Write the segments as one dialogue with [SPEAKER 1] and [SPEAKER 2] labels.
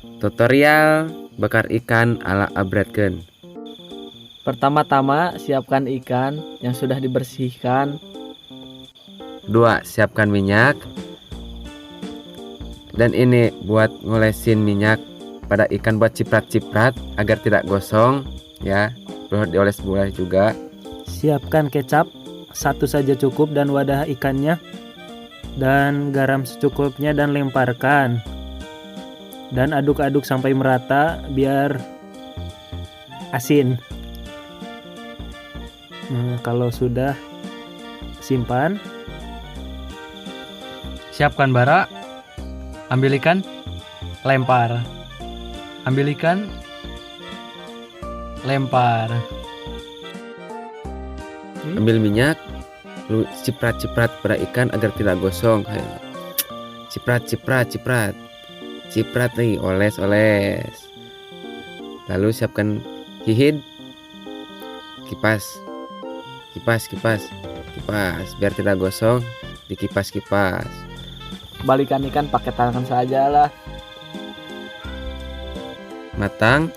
[SPEAKER 1] Tutorial bakar ikan ala Abradken.
[SPEAKER 2] Pertama-tama siapkan ikan yang sudah dibersihkan.
[SPEAKER 1] 2. Siapkan minyak. Dan ini buat ngolesin minyak pada ikan buat ciprat-ciprat agar tidak gosong ya. Perlu dioles boleh juga.
[SPEAKER 3] Siapkan kecap, satu saja cukup dan wadah ikannya. Dan garam secukupnya dan lemparkan. Dan aduk-aduk sampai merata biar asin. Kalau sudah, simpan.
[SPEAKER 4] Siapkan bara, ambil ikan, lempar. Ambil ikan, lempar.
[SPEAKER 1] Ambil minyak, lu ciprat-ciprat pada ikan agar tidak gosong. Ciprat nih, oles. Lalu siapkan hihid, kipas biar tidak gosong, dikipas.
[SPEAKER 2] Balikan ikan pakai tangan saja lah.
[SPEAKER 1] Matang,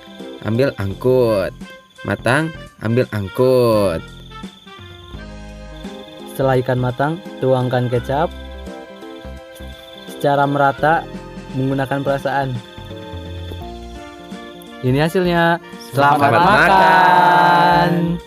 [SPEAKER 1] ambil angkut.
[SPEAKER 2] Setelah ikan matang, tuangkan kecap secara merata menggunakan perasaan. Ini hasilnya. Selamat makan.